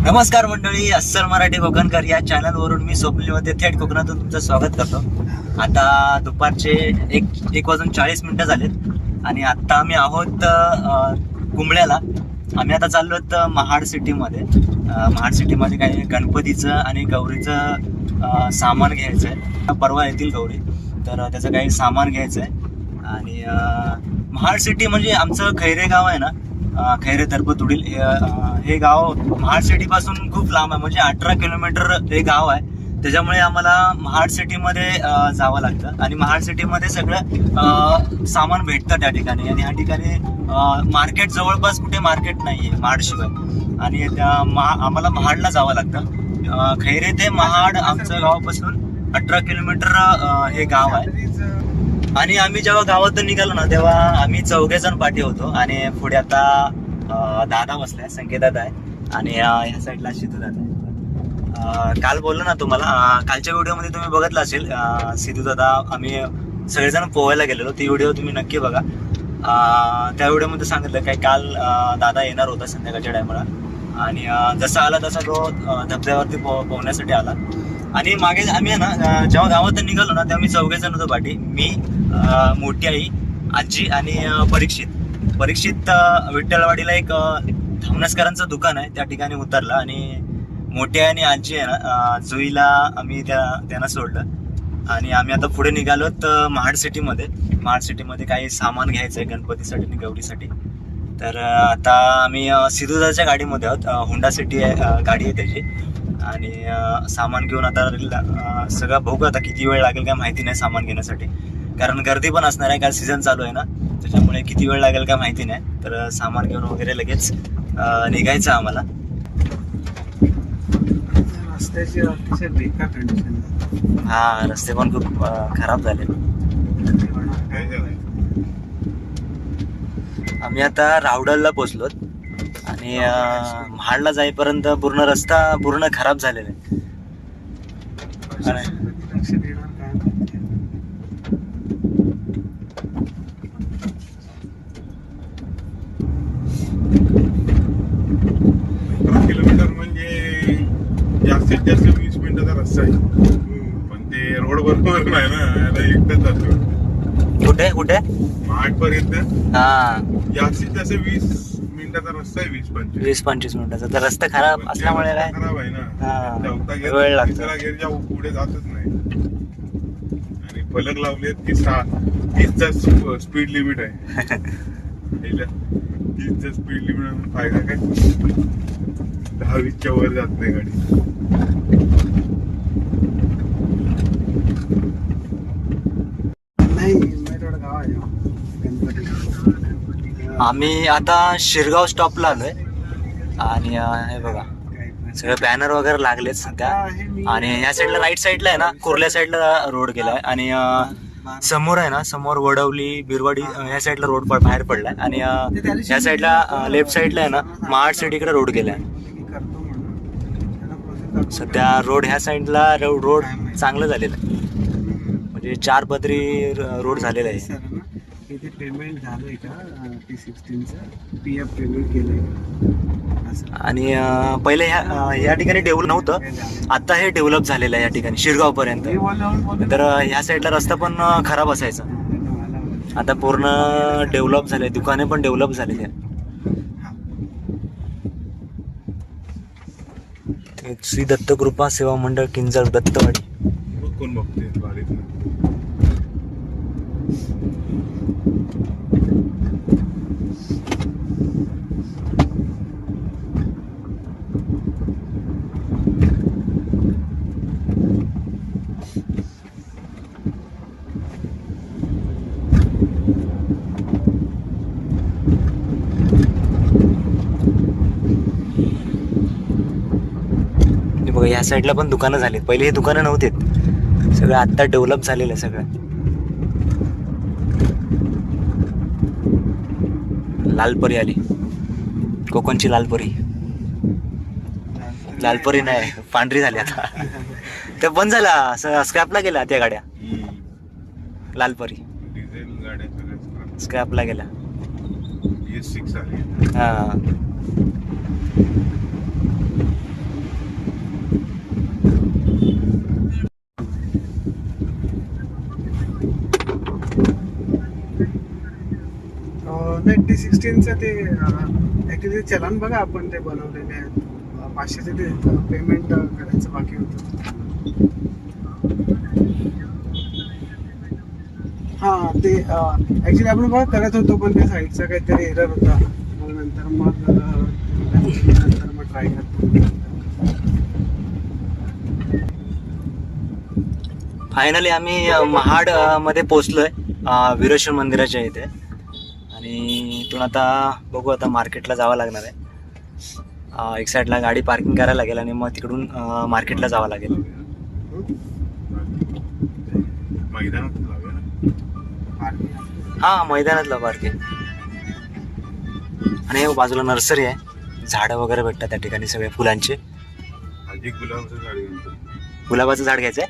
नमस्कार मंडळी, अस्सल मराठी कोकणकर या चॅनलवरून मी स्वप्नीलमध्ये थेट कोकणातून तुमचं स्वागत करतो. आता दुपारचे एक वाजून 40 मिनिटं झालेत आणि आत्ता आम्ही आहोत कुंबळ्याला. आम्ही आता चाललो आहोत महाड सिटीमध्ये. महाड सिटीमध्ये काही गणपतीचं आणि गौरीचं सामान घ्यायचं आहे. परवा येतील गौरी, तर त्याचं काही सामान घ्यायचं आहे. आणि महाड सिटी म्हणजे आमचं खैरे गाव आहे ना, खैरे तरबतुडील हे गाव महाड सिटीपासून खूप लांब आहे. म्हणजे 18 किलोमीटर हे गाव आहे. त्याच्यामुळे आम्हाला महाड सिटीमध्ये जावं लागतं आणि महाड सिटीमध्ये सगळं सामान भेटतं त्या ठिकाणी. आणि ह्या ठिकाणी मार्केट जवळपास कुठे मार्केट नाही आहे महाडशिवाय. आणि आम्हाला महाडला जावं लागतं. खैरे ते महाड आमचं गावापासून 18 किलोमीटर हे गाव आहे. आणि आम्ही जेव्हा गावातून निघालो ना, तेव्हा आम्ही 4 जण पाठी होतो. आणि पुढे आता दादा बसलाय, संकेत दादा आहे. आणि ह्या साईडला सिद्धू दादा आहे. काल बोललो ना तुम्हाला, कालच्या व्हिडिओमध्ये तुम्ही बघितलं असेल, सिद्धू दादा आम्ही सगळेजण पोहायला गेलेलो. ती व्हिडिओ तुम्ही नक्की बघा. त्या व्हिडिओमध्ये सांगितलं काय, काल दादा येणार होता संध्याकाळच्या टायमाला. आणि जसा आला तसा तो धबधब्यावरती पोहण्यासाठी आला. आणि मागे आम्ही आहे ना, जेव्हा गावातून निघालो ना, तेव्हा आम्ही 4 जण होतो पाठी. मी, मोठी आई, आजी आणि परीक्षित विठ्ठलवाडीला एक धामनसकरांचं दुकान आहे, त्या ठिकाणी उतरला. आणि मोठी आई आणि आजी आहे ना, जुईला आम्ही त्यांना सोडलं. आणि आम्ही आता पुढे निघालोत महाड सिटीमध्ये. महाड सिटीमध्ये काही सामान घ्यायचं आहे गणपतीसाठी आणि गौरीसाठी. तर आता आम्ही सिद्धूदाच्या गाडीमध्ये आहोत. होंडा सिटी गाडी आहे त्याची. आणि सामान घेऊन आता सगळं बघू. आता किती वेळ लागेल काय माहिती नाही सामान घेण्यासाठी, कारण गर्दी पण असणार आहे. काल सीझन चालू आहे ना, त्याच्यामुळे किती वेळ लागेल काय माहिती नाही. तर सामान घेऊन वगैरे लगेच निघायचं आम्हाला. रस्त्याची अतिशय बेकार कंडिशन. हा, रस्ते पण खूप खराब झाले. आम्ही आता रावडलला पोचलो. आणि महाडला जाईपर्यंत पूर्ण रस्ता पूर्ण खराब झालेला आहे. किलोमीटर म्हणजे जास्तीत जास्त 20 मिनिटाचा रस्ता आहे. पण ते रोड बरोबर नाही ना, याला एकटंच जातो. कुठे कुठे महाड पर्यंत हा, जास्तीत जास्त 20 मिनिटाचा रस्ता आहे. 20-25 मिनिटाचा. तर रस्ता खराब असल्यामुळे काय खराब आहे ना, वेळ लागतो. गेरच्या पुढे जातच नाही. आणि फलक लावलेत की 30चा स्पीड लिमिट आहे. 30चा स्पीड लिमिट फायदा काय, 10-20च्या वर जात नाही गाडी. आम्ही आता शिरगाव स्टॉपला आलोय. आणि हे बघा, सगळे बॅनर वगैरे लागलेत सध्या. आणि ह्या साईडला राईट साईडला आहे ना, कुर्ल्या साईडला रोड गेलाय. आणि समोर आहे ना, समोर वडवली बिरवाडी ह्या साईडला रोड बाहेर पडलाय. आणि ह्या साईडला लेफ्ट साईडला आहे ना, महाड सिटीकडे रोड गेलाय. सध्या रोड ह्या साईडला रोड चांगलं झालेलं आहे. म्हणजे 4 पदरी रोड झालेला आहे. किती पेमेंट झालंय का T16चं PF पेमेंट केलंय. आणि पहिले ह्या ठिकाणी डेव्हलप नव्हतं, आता हे डेव्हलप झालेलं आहे या ठिकाणी शिरगाव पर्यंत. तर ह्या साईडला रस्ता पण खराब असायचा, आता पूर्ण डेव्हलप झाले. दुकाने पण डेव्हलप झालेली आहे. श्री दत्तकृपा सेवा मंडळ किंजळ दत्तवाडी. कोण बघते गाडीत? बघा, या साईडला पण दुकानं झालीत. पहिले हे दुकानं नव्हते, सगळं आता डेव्हलप झालेलं आहे सगळं. लालपरी आली, कोकणची लालपरी. लालपरी नाही, पांढरी झाली आता. ते बंद झाला, स्क्रॅपला गेला त्या गाड्या. लालपरी डिझेल गाड्या स्क्रॅपला गेला. S6 आली. हा, नाही T16चं ते ऍक्च्युली चलन बघा आपण ते बनवलेले आहेत 500चे ते पेमेंट करायचं बाकी होतं. हा ते ऍक्च्युली आपण बघा करत होतो पण त्या साईडचा काहीतरी एरर होता मग नंतर मग ट्राय करतो. फायनली आम्ही महाड मध्ये पोहोचलोय वीरेश्वर मंदिराच्या इथे. आणि इथून आता बघू, आता मार्केटला जावं लागणार आहे. एक साईडला गाडी पार्किंग करायला लागेल आणि मग तिकडून मार्केटला जावं लागेल. मैदानात लावूया ना. हा, मैदानातला पार्किंग. आणि हे बाजूला नर्सरी आहे, झाडं वगैरे भेटतात त्या ठिकाणी सगळे फुलांचे. आजी गुलाबाचं झाड घेऊन. गुलाबाचं झाड घ्यायचंय.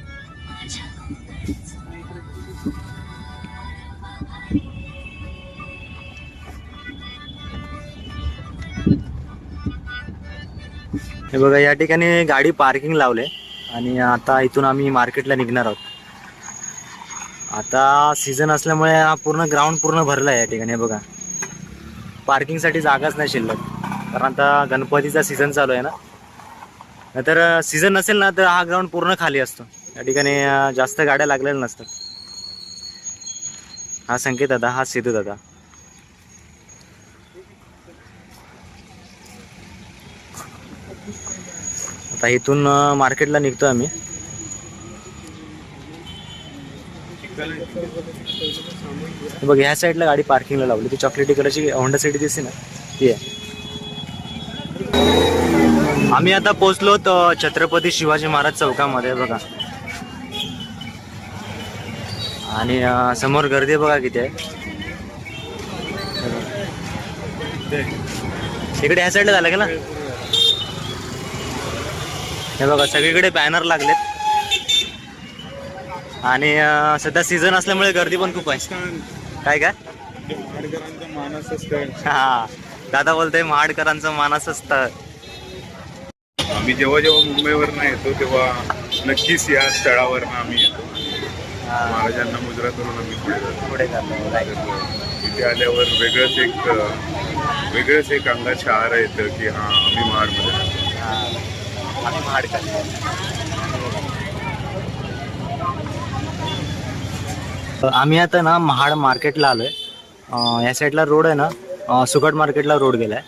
हे बघा, या ठिकाणी गाडी पार्किंग लावले आणि आता इथून आम्ही मार्केटला निघणार आहोत. आता सीझन असल्यामुळे हा पूर्ण ग्राउंड पूर्ण भरला आहे या ठिकाणी. हे बघा, पार्किंगसाठी जागाच नाही शिल्लक, कारण आता गणपतीचा सीझन चालू आहे ना. नाहीतर सीझन नसेल ना तर हा ग्राउंड पूर्ण खाली असतो. या ठिकाणी जास्त गाड्या लागलेल्या नसतात. हा संकेत दादा, हा सिद्धू दादा. आता इथून मार्केटला निघतो आम्ही. बघ, ह्या साईडला गाडी पार्किंगला लावली. ती चॉकलेटी कलरची होंडा सिटी दिसते ना, ती आहे. आम्ही आता पोहोचलो छत्रपती शिवाजी महाराज चौकामध्ये. बघा, आणि समोर गर्दी बघा किती आहे. इकडे ह्या साईडला झालं का ना. हे बघा, सगळीकडे बॅनर लागलेत आणि सध्या सीझन असल्यामुळे गर्दी पण खूप आहे. काय काय महाडकरांचं मानाचं स्थळ. हा, दादा बोलतोय महाडकरांचं मानाचं स्थळ. आम्ही जेव्हा मुंबईवरनं येतो तेव्हा नक्कीच या स्थळावरनं आम्ही येतो. महाराजांना मुजरा करून आम्ही पुढे जातो. इथे आल्यावर वेगळंच एक अंगात शहारा येतं की हा, आम्ही महाडमध्ये आम्ही महाडकर. आम्ही आता ना महाड मार्केटला आलोय. या साईडला रोड आहे ना, सुकट मार्केटला रोड गेलाय.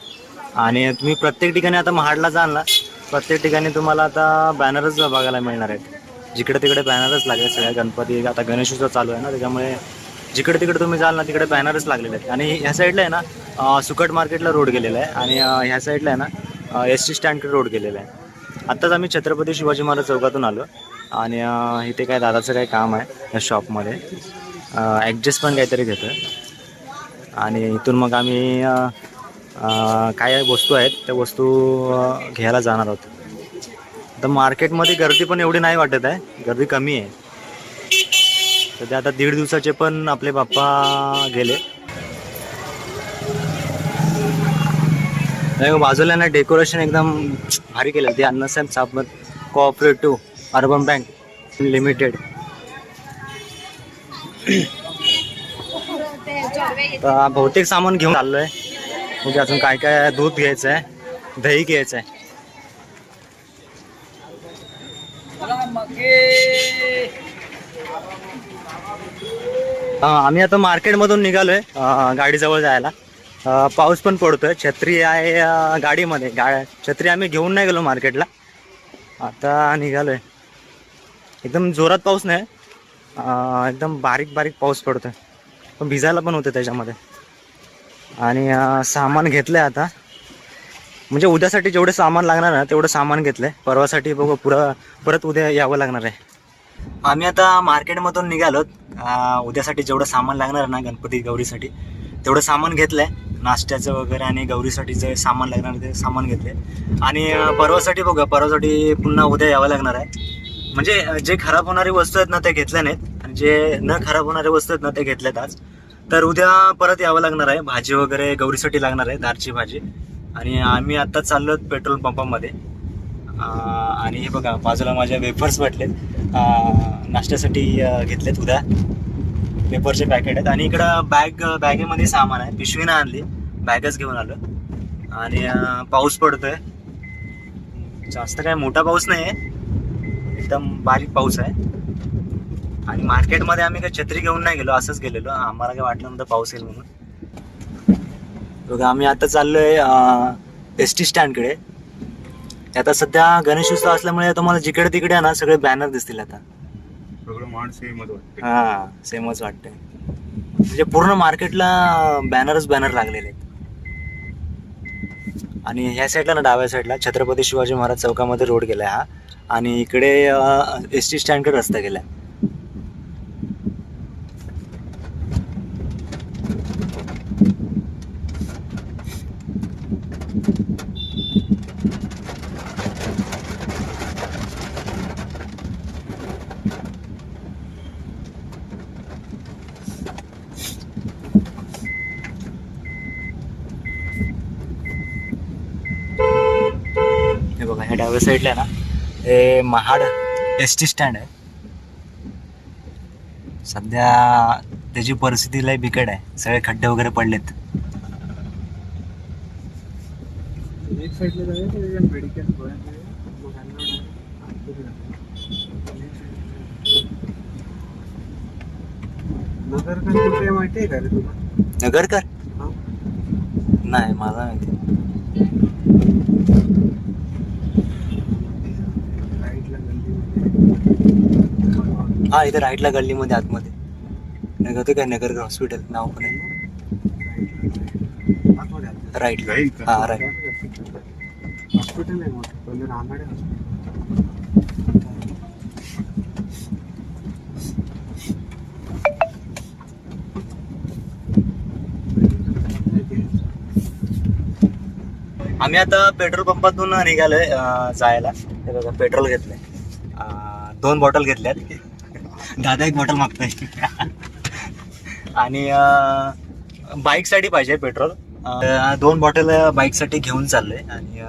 आणि तुम्ही प्रत्येक ठिकाणी आता महाडला जाल ना, प्रत्येक ठिकाणी तुम्हाला आता बॅनरच बघायला मिळणार आहेत. जिकडे तिकडे बॅनरच लागले. सगळ्या गणपती, आता गणेशोत्सव चालू आहे ना, त्याच्यामुळे जिकडे तिकडे तुम्ही जाल ना तिकडे बॅनरच लागलेले आहेत. आणि ह्या साईडला आहे ना सुकट मार्केटला रोड गेलेला आहे आणि ह्या साईडला आहे ना ST स्टँडकडे रोड गेलेला आहे. आत्ताच आम्ही छत्रपती शिवाजी महाराज चौकातून आलो आणि इथे काय दादाचं काही काम आहे या शॉपमध्ये. ॲडजस्ट पण काहीतरी घेतो आणि इथून मग आम्ही काय वस्तू आहेत त्या वस्तू घ्यायला जाणार आहोत. आता मार्केटमध्ये गर्दी पण एवढी नाही वाटत आहे, गर्दी कमी आहे. तर ते आता 1.5 दिवसाचे पण आपले बाप्पा गेले. बाजूला ना डेकोरेशन एकदम भारी केलं. ते अण्णासाहेब साबत कोऑपरेटिव्ह अर्बन बँक लिमिटेड. तर बहुतेक सामान घेऊन चाललोय. म्हणजे अजून काय काय, दूध घ्यायचं आहे, दही घ्यायचं आहे. आम्ही आता मार्केटमधून निघालोय गाडीजवळ जायला. पाऊस पण पडतोय, छत्री आहे गाडीमध्ये. छत्री आम्ही घेऊन नाही गेलो मार्केटला. आता निघालोय. एकदम जोरात पाऊस नाही, एकदम बारीक बारीक पाऊस पडतोय, पण भिजायला पण होतं त्याच्यामध्ये. आणि सामान घेतलंय आता, म्हणजे उद्यासाठी जेवढे सामान लागणार ना तेवढं सामान घेतलंय. परवासाठी बघू, परत उद्या यावं लागणार आहे. आम्ही आता मार्केटमधून निघालो. उद्यासाठी जेवढं सामान लागणार ना गणपती गौरीसाठी तेवढं सामान घेतलंय. नाश्त्याचं वगैरे आणि गौरीसाठी जे सामान लागणार ते सामान घेतले. आणि परवासाठी बघा, परवासाठी पुन्हा उद्या यावं लागणार आहे. म्हणजे जे खराब होणारी वस्तू आहेत ना ते घेतल्या नाहीत आणि जे न खराब होणारे वस्तू आहेत ना ते घेतल्यात आज. तर उद्या परत यावं लागणार आहे. भाजी वगैरे गौरीसाठी लागणार आहे, दारची भाजी. आणि आम्ही आत्ता चाललो पेट्रोल पंपामध्ये. आणि हे बघा, बाजूला माझ्या वेफर्स भेटलेत, नाश्त्यासाठी घेतलेत उद्या. पेपरचे पॅकेट आहेत. आणि इकडं बॅगेमध्ये सामान आहे. पिशवी नाही आणली, बॅगच घेऊन आलो. आणि पाऊस पडतोय. जास्त काय मोठा पाऊस नाही आहे, एकदम बारीक पाऊस आहे. आणि मार्केटमध्ये आम्ही काही छत्री घेऊन नाही गेलो, असंच गेलेलो. आम्हाला काय वाटलं नव्हतं पाऊस येईल म्हणून. बघा आम्ही आता चाललोय एस टी स्टँडकडे. आता सध्या गणेशोत्सव असल्यामुळे तुम्हाला जिकडे तिकडे आहे ना सगळे बॅनर दिसतील आता. सगळं मान सेमच वाटते. हा सेमच वाटतंय. म्हणजे पूर्ण मार्केटला बॅनर लागलेले आहेत. आणि ह्या साईडला ना डाव्या साईडला छत्रपती शिवाजी महाराज चौकामध्ये रोड गेलाय हा. आणि इकडे एस टी स्टँडकडे रस्ता गेलाय. हे बघा ह्या डाव्या साईडला ना हे महाड एस टी स्टँड आहे. सध्या त्याची परिस्थिती लय बिकट आहे, सगळे खड्डे वगैरे पडलेत. एक साईडला जायचं मेडिकल नगरकर कुठे माहिती आहे का रे तुला? नगरकर हा? नाही मला माहिती. राईटला गल्लीमध्ये हा इथे राईटला गल्लीमध्ये आतमध्ये नगर काय नगरकर हॉस्पिटल नाव पण आहे. राईटला राहील का? हा राईट. हॉस्पिटल आहे मोठं, पहिले रानाडे हॉस्पिटल. आम्ही आता पेट्रोल पंपातून निघालोय जायला. हे बघा पेट्रोल घेतलंय, 2 बॉटल घेतल्यात. दादा 1 बॉटल मागतोय. आणि बाईकसाठी पाहिजे पेट्रोल. 2 बॉटल बाईकसाठी घेऊन चाललोय. आणि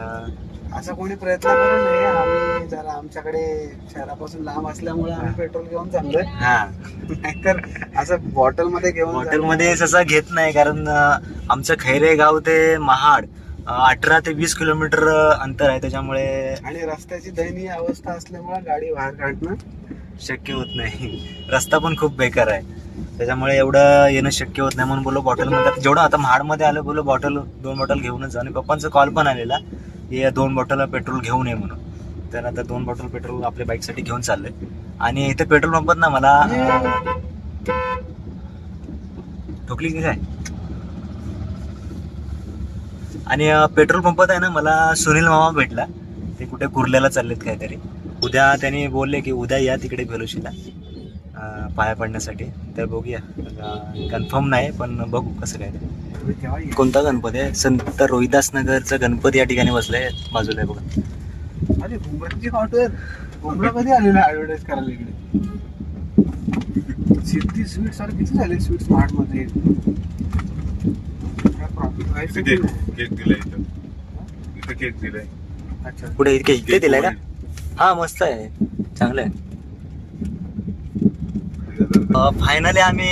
असा कोणी प्रयत्न करू नये. आम्ही जरा आमच्याकडे शहरापासून लांब असल्यामुळे आम्ही पेट्रोल घेऊन चाललोय. हा नाहीतर असं बॉटल मध्ये घेऊन हॉटेलमध्ये तसं घेत नाही, कारण आमचं खैरे गाव ते महाड 18 ते 20 किलोमीटर अंतर आहे. त्याच्यामुळे आणि रस्त्याची दयनीय अवस्था असल्यामुळे गाडी बाहेर काढणं शक्य होत नाही. रस्ता पण खूप बेकार आहे, त्याच्यामुळे एवढं येणं शक्य होत नाही. म्हणून बोलो बॉटलमध्ये जेवढं आता महाडमध्ये आलं बोलो 2 बॉटल घेऊनच जा. आणि पप्पांचा कॉल पण आलेला की 2 बॉटल पेट्रोल घेऊन ये म्हणून. तर आता 2 बॉटल पेट्रोल आपल्या बाईकसाठी घेऊन चाललोय. आणि इथे पेट्रोल पंपात ना मला ठोकली की काय. आणि पेट्रोल पंपात आहे ना मला सुनील मामा भेटला. ते कुठे कुर्ल्याला चाललेत काहीतरी. उद्या त्यांनी बोलले की उद्या या तिकडे भेलोशीला पाया पडण्यासाठी. तर बघूया, कन्फर्म नाही पण बघू कसं काय. तेव्हा ये. कोणता गणपती आहे? संत रोहिदास नगरचा गणपती या ठिकाणी बसलाय, बाजूला आहे बघा. अरे भुमराची हॉटेल भुमरा कधी आलेला ऍडव्हर्टाईज करायला इकडे? सिद्धी स्वीट सारखं किती झाले स्वीट स्मार्ट मध्ये. इथे केक दिलाय इथं. इथं केक दिलाय. अच्छा पुढे इथे दिलाय का? हा मस्त आहे, चांगलं आहे. फायनली आम्ही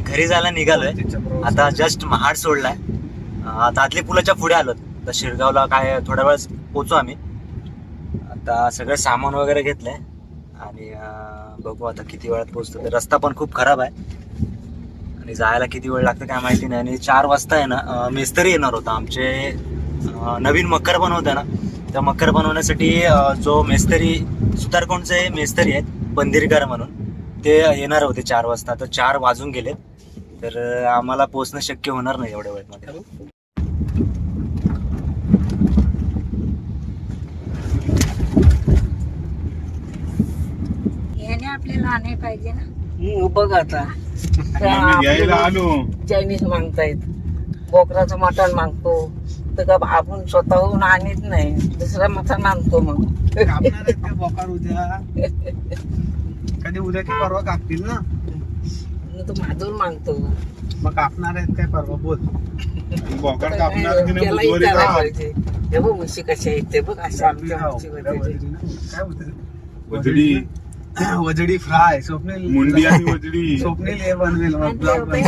घरी जायला निघालोय. आता जस्ट महाड सोडलाय. तातली पुलाच्या पुढे आलो. तर शिरगावला काय थोड्या वेळात पोहोचू आम्ही. आता सगळं सामान वगैरे घेतलंय आणि बघू आता किती वेळात पोहोचतो. तर रस्ता पण खूप खराब आहे आणि जायला किती वेळ लागतं काय माहिती नाही. आणि 4 वाजता आहे ना मिस्त्री येणार होता. आमचे नवीन मकर बनवतं ना, त्या मकर बनवण्यासाठी जो मेस्त्री सुतारकोंडचे मेस्त्री आहेत पंधीरकर म्हणून, ते येणार होते 4 वाजता. तर 4 वाजून गेले. तर आम्हाला पोहोचणं शक्य होणार नाही एवढ्या वेळेमध्ये. याने आपल्याला आणाय पाहिजे ना. बघ आता आम्ही घ्यायला आलो. चायनीज मागतायत, बोकराचं मटण मागतो. तर का आपण स्वतःहून आणत नाही, दुसरा मटण आणतो. मग कापणार आहेत का बोकार उद्या? कधी उद्या की परवा कापतील ना. तो भाजून मागतो. मग कापणार आहेत काय परवा? बोल. बोकड कापणार की नाही त्याला बुधवारी विचारायला का? पाहिजे. हे बघ म्हशी कशा आहेत ते बघ. अशा आमच्या म्हशी काय होत्या. होतं? बुधडी वजडी फ्राय स्वप्नील मुंडी आणि वजडी. स्वप्नील हे बनवेल मग ब्लॉग बनवेल.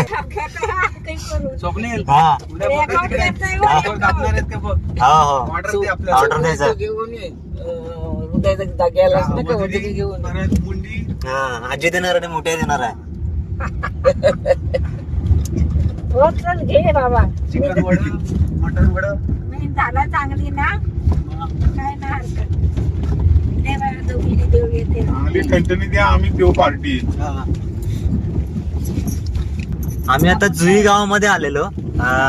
स्वप्नील हा उद्या बघा तिकडे ऑर्डर कापणार आहेत का बघ. हा हो ऑर्डर दे आपल्याला. ऑर्डर द्यायचं. घेऊन ये हृदयाचा जाग्यालाच ना का वजडी घेऊन ये. परत मुंडी हा आजी देणार आणि मोठे देणार आहे. हो चल घे बाबा चिकन वड मटन वड. नाही झाला चांगली ना काय ना हरकत दे बाबा दोघीने देऊ येते आम्ही कंटिन्यू द्या, आम्ही देऊ पार्टी. आम्ही आता जुई गावामध्ये आलेलो.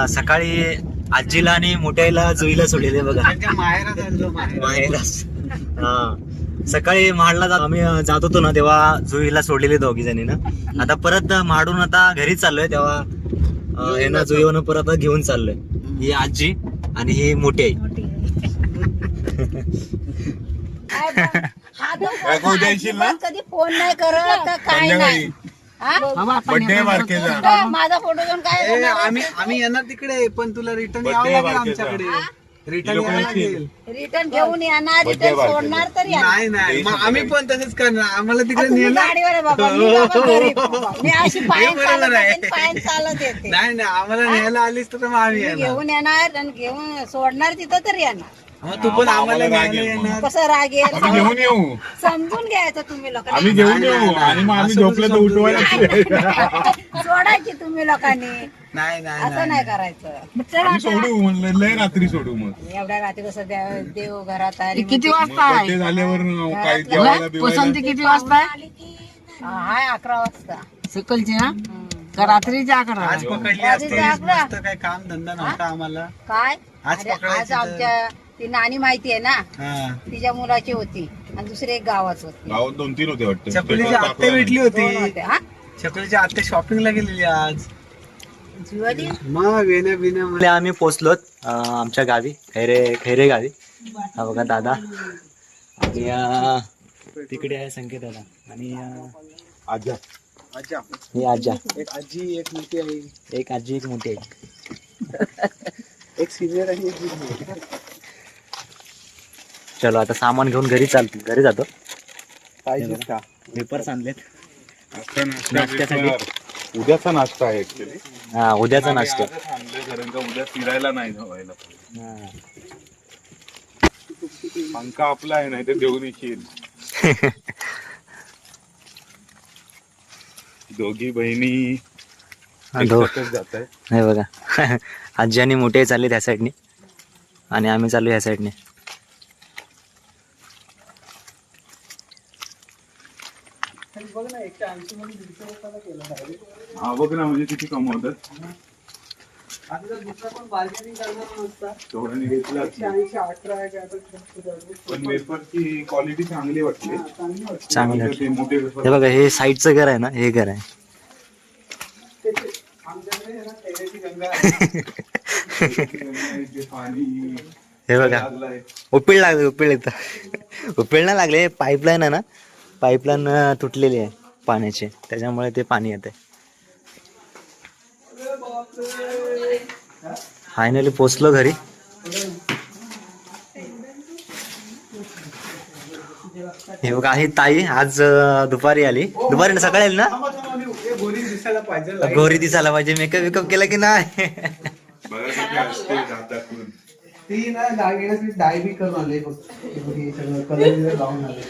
सकाळी आजीला आणि मोठ्याला जुईला सोडलेले बघा. त्यांच्या माहेरात आणलं माहेरच. सकाळी महाडला आम्ही जात होतो ना तेव्हा जुईला सोडलेले दोघी जणीनं. आता परत महाडून आता घरी चाललोय तेव्हा हे ना जुईवरून परत घेऊन चाललोय. ही आजी आणि ही मोठी आई. काय खाऊ द्यायशील ना कधी फोन नाही करत तर काय संध्याकाळी नाही हा? बर्थडे बारकेचा. माझा फोटो घेऊन काय ए, आम्ही येणार तिकडे पण तुला रिटर्न Birthday यावं लागेल बारकेचा. आमच्याकडे. रिटर्न लोकं यावं येतील. लागेल. रिटर्न घेऊन येणार Birthday रिटर्न बारकेचा. सोडणार तर येणार नाही मग आम्ही पण तसंच करणार. आम्हाला तिकडे तुम्ही नेलं. गाडीवर आहे बाबा मी बाबा गरीब बाबा. मी अशी पायन हे बरोबर आहे. चालत पायन चालत येते नाही आम्हाला न्यायला आलीस तर मग आम्ही मी येणार. घेऊन येणार आणि घेऊन सोडणार तिथं तर येणार मग तू पण आम्हाला आम्हाला न्यायला राग येईल येणार. कसं राग येईल आम्ही घेऊन येऊ, समजून घ्यायचं तुम्ही लोक आम्ही घेऊन नाही, येऊ नाही, आणि मग आम्ही असं झोपलं तर कसं उठवायला सोडायची तुम्ही लोकांनी नाही असं नाही करायचं चला आम्ही सोडू म्हणलं, लय रात्री सोडू मग. एवढ्या रात्री कसं देव घरात आली किती मग वाजता आहे birthday झाल्यावर काय जेवायला बिवायला. पसंती किती वाजता आहे आली की हाय 11 वाजता सकाळची ना का रात्रीच्या 11 आज पकडली रात्री असते जागला. मस्त काय काम धंदा नव्हता आम्हाला. काय आज अरे, पकडायची आज तर. आमच्या ती नानी माहिती आहे ना हा. तिच्या मुलाची होती आणि दुसरी एक गावात होती गावात 2-3 होते वाटतं. चकुलीची आत्या भेटली दोन होती. होते हा चकुलीची आत्या शॉपिंगला गेलेली आज. जीवाली मग वेण्या बिण्या आम्ही पोचलोत आमच्या गावी खैरे गावी. हा बघा दादा आणि तिकडे आहे संकेत दादा आणि आजा. अच्छा. ही आजा. एक आजी एक मोठी आई एक आजी एक मोठी आई. एक सिनियर आणि एक junior. चलो आता सामान घेऊन घरी जातो. पाहिजेच का? पेपर्स आणलेत. नाश्ता नाश्त्यासाठी. नाश्ता उद्याचा नाश्ता आहे ऍक्च्युली. हा उद्याचा नाश्ता. कारण का उद्या फिरायला नाही जावायला. हा. पंखा आपला आहे, नाही तर देऊन येशील. दोघी बहिणी एकसाथच जात आहे. हे बघा आजी आणि मोठे चालले त्या साईडने आणि आम्ही चाललो ह्या साईडने. हा बघ ना, म्हणजे किती कमवतात. आता जर दुसरा पण बार्गेनिंग करणार नसता. तेवढ्याने घेतला. 180, 18 आहे काय तर पण वेफरची क्वालिटी चांगली वाटली. चांगली वाटते. चांगलं ते मोठे हे वेफर बघा हे साईडचं घर आहे ना, हे घर आहे. आमच्याकडे आहे ना तेलाची गंगा आहे. पाणी हे बघा लागलंय. उपेळ येतं. उपेळ नाही लागले, पाईपलाईन आहे ना, पाईपलाईन तुटलेली आहे पाण्याची, त्याच्यामुळे ते पाणी येते. फायनली पोचलो घरी. हे बघा ही ताई आज दुपारी आली. दुपारी ना सकाळी आली ना. गोरी दिसायला पाहिजे. गोरी दिसायला पाहिजे. मेकअप केला की नाही. बघा किती असते दाखवून. ती ना दागिन्यासाठी डाय बी करून आले फक्त. हे सगळं कलर लावून आले.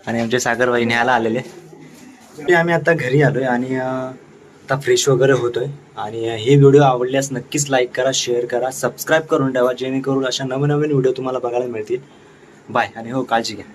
आणि आमचे सागरबाई न्यायला आलेले. आम्ही आता घरी आलोय आणि आता फ्रेश वगैरे होतोय. आणि हे व्हिडिओ आवडल्यास नक्कीच लाईक करा, शेअर करा, सबस्क्राईब करून ठेवा, जेणेकरून अशा नवीन व्हिडिओ तुम्हाला बघायला मिळतील. बाय आणि हो काळजी घ्या.